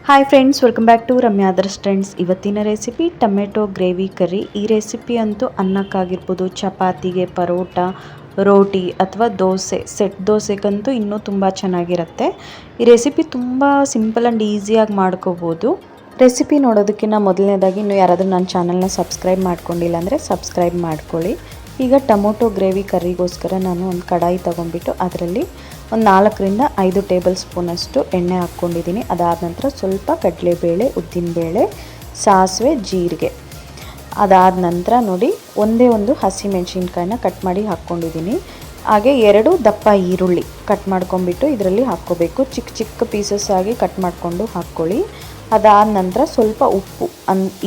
Hi friends, welcome back to Ramya others trends. ಇವತ್ತಿನ recipe tomato gravy curry. ಈ recipe ಅಂತೂ ಅನ್ನಕ್ಕಾಗಿರ್ಬೋದು, ಚಪಾತಿಗೆ, ಪರೋಟ, ರೋಟಿ ಅಥವಾ ದೋಸೆ, ಸೆಟ್ ದೋಸೆಗಂತೂ ಇನ್ನೂ ತುಂಬ ಚೆನ್ನಾಗಿರುತ್ತೆ. ಈ ರೆಸಿಪಿ ತುಂಬ ಸಿಂಪಲ್ ಆ್ಯಂಡ್ ಈಸಿಯಾಗಿ ಮಾಡ್ಕೋಬೋದು. ರೆಸಿಪಿ ನೋಡೋದಕ್ಕಿಂತ ಮೊದಲನೇದಾಗಿ ಇನ್ನೂ ಯಾರಾದರೂ ನನ್ನ ಚಾನಲ್ನ ಸಬ್ಸ್ಕ್ರೈಬ್ ಮಾಡ್ಕೊಂಡಿಲ್ಲ ಅಂದರೆ ಸಬ್ಸ್ಕ್ರೈಬ್ ಮಾಡ್ಕೊಳ್ಳಿ. ಈಗ ಟೊಮೊಟೊ ಗ್ರೇವಿ ಕರಿಗೋಸ್ಕರ ನಾನು ಒಂದು ಕಡಾಯಿ ತೊಗೊಂಡ್ಬಿಟ್ಟು ಅದರಲ್ಲಿ ಒಂದು 4ರಿಂದ 5 ಟೇಬಲ್ ಸ್ಪೂನಷ್ಟು ಎಣ್ಣೆ ಹಾಕ್ಕೊಂಡಿದ್ದೀನಿ. ಅದಾದ ನಂತರ ಸ್ವಲ್ಪ ಕಡಲೆಬೇಳೆ, ಉದ್ದಿನಬೇಳೆ, ಸಾಸಿವೆ, ಜೀರಿಗೆ. ಅದಾದ ನಂತರ ನೋಡಿ ಒಂದೇ ಒಂದು ಹಸಿಮೆಣಸಿನ್ಕಾಯಿನ ಕಟ್ ಮಾಡಿ ಹಾಕ್ಕೊಂಡಿದ್ದೀನಿ. ಹಾಗೆ 2 ದಪ್ಪ ಈರುಳ್ಳಿ ಕಟ್ ಮಾಡ್ಕೊಂಬಿಟ್ಟು ಇದರಲ್ಲಿ ಹಾಕ್ಕೋಬೇಕು. ಚಿಕ್ಕ ಚಿಕ್ಕ ಪೀಸಸ್ ಆಗಿ ಕಟ್ ಮಾಡಿಕೊಂಡು ಹಾಕ್ಕೊಳ್ಳಿ. ಅದಾದ ನಂತರ ಸ್ವಲ್ಪ ಉಪ್ಪು,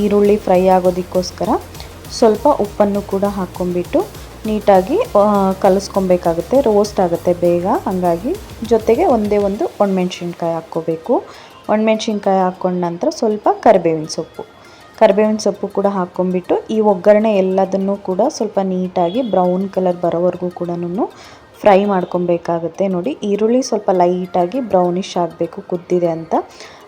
ಈರುಳ್ಳಿ ಫ್ರೈ ಆಗೋದಕ್ಕೋಸ್ಕರ ಸ್ವಲ್ಪ ಉಪ್ಪನ್ನು ಕೂಡ ಹಾಕ್ಕೊಂಬಿಟ್ಟು ನೀಟಾಗಿ ಕಲಿಸ್ಕೊಬೇಕಾಗುತ್ತೆ. ರೋಸ್ಟ್ ಆಗುತ್ತೆ ಬೇಗ, ಹಾಗಾಗಿ ಜೊತೆಗೆ ಒಂದೇ ಒಂದು ಒಣಮೆಣ್ಸಿನ್ಕಾಯಿ ಹಾಕ್ಕೋಬೇಕು. ಒಣಮೆಣ್ಸಿನ್ಕಾಯಿ ಹಾಕ್ಕೊಂಡ ನಂತರ ಸ್ವಲ್ಪ ಕರಿಬೇವಿನ ಸೊಪ್ಪು ಕೂಡ ಹಾಕ್ಕೊಂಬಿಟ್ಟು ಈ ಒಗ್ಗರಣೆ ಎಲ್ಲದನ್ನು ಕೂಡ ಸ್ವಲ್ಪ ನೀಟಾಗಿ ಬ್ರೌನ್ ಕಲರ್ ಬರೋವರೆಗೂ ಕೂಡ ಫ್ರೈ ಮಾಡ್ಕೊಬೇಕಾಗುತ್ತೆ. ನೋಡಿ, ಈರುಳ್ಳಿ ಸ್ವಲ್ಪ ಲೈಟಾಗಿ ಬ್ರೌನಿಷ್ ಆಗಬೇಕು, ಕುದ್ದಿದೆ ಅಂತ.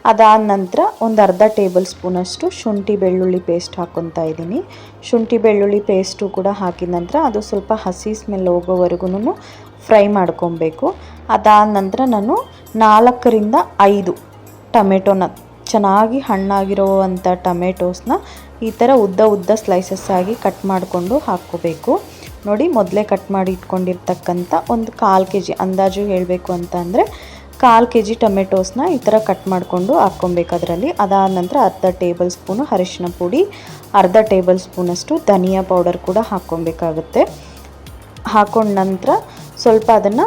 ಅದಾದ ನಂತರ ಒಂದು ಅರ್ಧ ಟೇಬಲ್ ಸ್ಪೂನಷ್ಟು ಶುಂಠಿ ಬೆಳ್ಳುಳ್ಳಿ ಪೇಸ್ಟ್ ಹಾಕ್ಕೊತಾ ಇದ್ದೀನಿ. ಶುಂಠಿ ಬೆಳ್ಳುಳ್ಳಿ ಪೇಸ್ಟು ಕೂಡ ಹಾಕಿದ ನಂತರ ಅದು ಸ್ವಲ್ಪ ಹಸಿ ಸ್ಮೆಲ್ ಹೋಗೋವರೆಗೂ ಫ್ರೈ ಮಾಡ್ಕೊಬೇಕು. ಅದಾದ ನಂತರ ನಾನು 4ರಿಂದ 5 ಟೊಮೆಟೊನ, ಚೆನ್ನಾಗಿ ಹಣ್ಣಾಗಿರೋವಂಥ ಟೊಮೆಟೋಸ್ನ ಈ ಥರ ಉದ್ದ ಸ್ಲೈಸಸ್ ಆಗಿ ಕಟ್ ಮಾಡಿಕೊಂಡು ಹಾಕ್ಕೋಬೇಕು. ನೋಡಿ, ಮೊದಲೇ ಕಟ್ ಮಾಡಿ ಇಟ್ಕೊಂಡಿರ್ತಕ್ಕಂಥ ಒಂದು 1/4 kg ಅಂದಾಜು ಹೇಳಬೇಕು ಅಂತ ಅಂದರೆ 1/4 kg ಟೊಮೆಟೋಸ್ನ ಈ ಥರ ಕಟ್ ಮಾಡಿಕೊಂಡು ಹಾಕ್ಕೊಬೇಕು ಅದರಲ್ಲಿ. ಅದಾದ ನಂತರ ಅರ್ಧ ಟೇಬಲ್ ಸ್ಪೂನು ಅರಿಶಿನ ಪುಡಿ, ಅರ್ಧ ಟೇಬಲ್ ಸ್ಪೂನಷ್ಟು ಧನಿಯಾ ಪೌಡರ್ ಕೂಡ ಹಾಕ್ಕೊಬೇಕಾಗುತ್ತೆ. ಹಾಕ್ಕೊಂಡ ನಂತರ ಸ್ವಲ್ಪ ಅದನ್ನು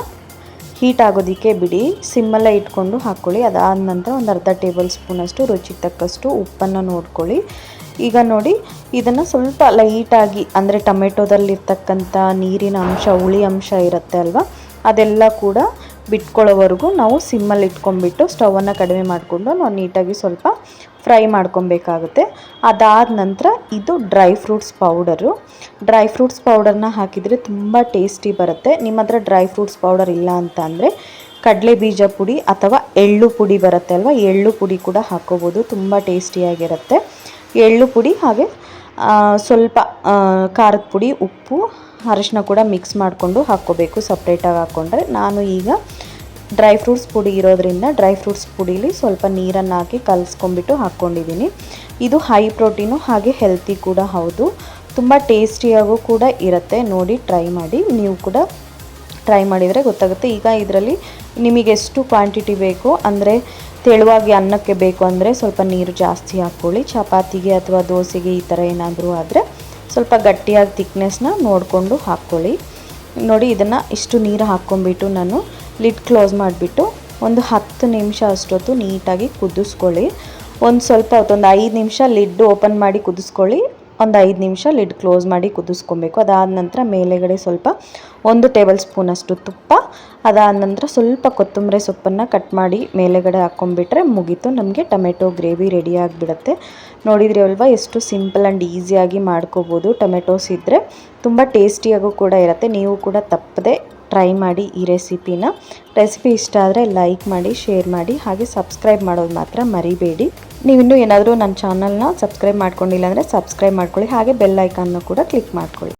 ಹೀಟ್ ಆಗೋದಕ್ಕೆ ಬಿಡಿ, ಸಿಮ್ಮಲ್ಲೇ ಇಟ್ಕೊಂಡು ಹಾಕ್ಕೊಳ್ಳಿ. ಅದಾದ ನಂತರ ಒಂದು ಅರ್ಧ ಟೇಬಲ್ ಸ್ಪೂನಷ್ಟು ರುಚಿಗೆ ತಕ್ಕಷ್ಟು ಉಪ್ಪನ್ನು ನೋಡ್ಕೊಳ್ಳಿ. ಈಗ ನೋಡಿ, ಇದನ್ನು ಸ್ವಲ್ಪ ಲೈಟಾಗಿ, ಅಂದರೆ ಟೊಮೆಟೊದಲ್ಲಿರ್ತಕ್ಕಂಥ ನೀರಿನ ಅಂಶ, ಹುಳಿ ಅಂಶ ಇರುತ್ತೆ ಅಲ್ವಾ, ಅದೆಲ್ಲ ಕೂಡ ಬಿಟ್ಕೊಳ್ಳೋವರೆಗೂ ನಾವು ಸಿಮ್ಮಲ್ಲಿ ಇಟ್ಕೊಂಡ್ಬಿಟ್ಟು ಸ್ಟವನ್ನು ಕಡಿಮೆ ಮಾಡಿಕೊಂಡು ನಾವು ನೀಟಾಗಿ ಸ್ವಲ್ಪ ಫ್ರೈ ಮಾಡ್ಕೊಬೇಕಾಗುತ್ತೆ. ಅದಾದ ನಂತರ ಇದು ಡ್ರೈ ಫ್ರೂಟ್ಸ್ ಪೌಡರ್ನ ಹಾಕಿದರೆ ತುಂಬ ಟೇಸ್ಟಿ ಬರುತ್ತೆ. ನಿಮ್ಮ ಹತ್ರ ಡ್ರೈ ಫ್ರೂಟ್ಸ್ ಪೌಡರ್ ಇಲ್ಲ ಅಂತ ಅಂದರೆ ಕಡಲೆ ಬೀಜ ಪುಡಿ ಅಥವಾ ಎಳ್ಳು ಪುಡಿ ಬರುತ್ತೆ ಅಲ್ವಾ, ಎಳ್ಳು ಪುಡಿ ಕೂಡ ಹಾಕ್ಕೋಬೋದು, ತುಂಬ ಟೇಸ್ಟಿಯಾಗಿರುತ್ತೆ. ಎಳ್ಳು ಪುಡಿ ಹಾಗೆ ಸ್ವಲ್ಪ ಖಾರದ ಪುಡಿ, ಉಪ್ಪು, ಅರಿಶಿನ ಕೂಡ ಮಿಕ್ಸ್ ಮಾಡಿಕೊಂಡು ಹಾಕ್ಕೋಬೇಕು. ಸಪ್ರೇಟಾಗಿ ಹಾಕ್ಕೊಂಡ್ರೆ, ನಾನು ಈಗ ಡ್ರೈ ಫ್ರೂಟ್ಸ್ ಪುಡಿ ಇರೋದ್ರಿಂದ ಡ್ರೈ ಫ್ರೂಟ್ಸ್ ಪುಡೀಲಿ ಸ್ವಲ್ಪ ನೀರನ್ನು ಹಾಕಿ ಕಲಿಸ್ಕೊಂಬಿಟ್ಟು ಹಾಕ್ಕೊಂಡಿದ್ದೀನಿ. ಇದು ಹೈ ಪ್ರೋಟೀನು ಹಾಗೆ ಹೆಲ್ತಿ ಕೂಡ ಹೌದು, ತುಂಬ ಟೇಸ್ಟಿಯಾಗೂ ಕೂಡ ಇರುತ್ತೆ. ನೋಡಿ, ಟ್ರೈ ಮಾಡಿ, ನೀವು ಕೂಡ ಟ್ರೈ ಮಾಡಿದರೆ ಗೊತ್ತಾಗುತ್ತೆ. ಈಗ ಇದರಲ್ಲಿ ನಿಮಗೆ ಎಷ್ಟು ಕ್ವಾಂಟಿಟಿ ಬೇಕು, ಅಂದರೆ ತೆಳುವಾಗಿ ಅನ್ನಕ್ಕೆ ಬೇಕು ಅಂದರೆ ಸ್ವಲ್ಪ ನೀರು ಜಾಸ್ತಿ ಹಾಕ್ಕೊಳ್ಳಿ. ಚಪಾತಿಗೆ ಅಥವಾ ದೋಸೆಗೆ ಈ ಥರ ಏನಾದರೂ ಆದರೆ ಸ್ವಲ್ಪ ಗಟ್ಟಿಯಾಗಿ ತಿಕ್ನೆಸ್ನ ನೋಡಿಕೊಂಡು ಹಾಕ್ಕೊಳ್ಳಿ. ನೋಡಿ, ಇದನ್ನು ಇಷ್ಟು ನೀರು ಹಾಕ್ಕೊಂಬಿಟ್ಟು ನಾನು ಲಿಡ್ ಕ್ಲೋಸ್ ಮಾಡಿಬಿಟ್ಟು ಒಂದು 10 ನಿಮಿಷ ಅಷ್ಟೊತ್ತು ನೀಟಾಗಿ ಕುದಿಸ್ಕೊಳ್ಳಿ. ಒಂದು ಸ್ವಲ್ಪ ಹೊತ್ತು, ಒಂದು 5 ನಿಮಿಷ ಲಿಡ್ ಓಪನ್ ಮಾಡಿ ಕುದಿಸ್ಕೊಳ್ಳಿ, ಒಂದು 5 ನಿಮಿಷ ಲಿಡ್ ಕ್ಲೋಸ್ ಮಾಡಿ ಕುದಿಸ್ಕೊಬೇಕು. ಅದಾದ ನಂತರ ಮೇಲೆಗಡೆ ಸ್ವಲ್ಪ 1 ಟೇಬಲ್ ಸ್ಪೂನಷ್ಟು ತುಪ್ಪ, ಅದಾದ ನಂತರ ಸ್ವಲ್ಪ ಕೊತ್ತಂಬರಿ ಸೊಪ್ಪನ್ನು ಕಟ್ ಮಾಡಿ ಮೇಲೆಗಡೆ ಹಾಕ್ಕೊಂಡ್ಬಿಟ್ರೆ ಮುಗೀತು, ನಮಗೆ ಟೊಮೆಟೊ ಗ್ರೇವಿ ರೆಡಿ ಆಗಿಬಿಡುತ್ತೆ. ನೋಡಿದ್ರಿ ಅಲ್ವಾ, ಎಷ್ಟು ಸಿಂಪಲ್ ಆ್ಯಂಡ್ ಈಸಿಯಾಗಿ ಮಾಡ್ಕೋಬೋದು. ಟೊಮೆಟೋಸ್ ಇದ್ದರೆ ತುಂಬ ಟೇಸ್ಟಿಯಾಗೂ ಕೂಡ ಇರುತ್ತೆ. ನೀವು ಕೂಡ ತಪ್ಪದೆ ಟ್ರೈ ಮಾಡಿ ಈ ರೆಸಿಪಿ ಇಷ್ಟ ಆದರೆ ಲೈಕ್ ಮಾಡಿ, ಶೇರ್ ಮಾಡಿ, ಹಾಗೆ ಸಬ್ಸ್ಕ್ರೈಬ್ ಮಾಡೋದು ಮಾತ್ರ ಮರಿಬೇಡಿ. ನೀವಿನ್ನೂ ಏನಾದರೂ ನನ್ನ ಚಾನಲ್ನ ಸಬ್ಸ್ಕ್ರೈಬ್ ಮಾಡ್ಕೊಂಡಿಲ್ಲ ಅಂದರೆ ಸಬ್ಸ್ಕ್ರೈಬ್ ಮಾಡ್ಕೊಳ್ಳಿ, ಹಾಗೆ ಬೆಲ್ ಐಕಾನ್ನ ಕೂಡ ಕ್ಲಿಕ್ ಮಾಡ್ಕೊಳ್ಳಿ.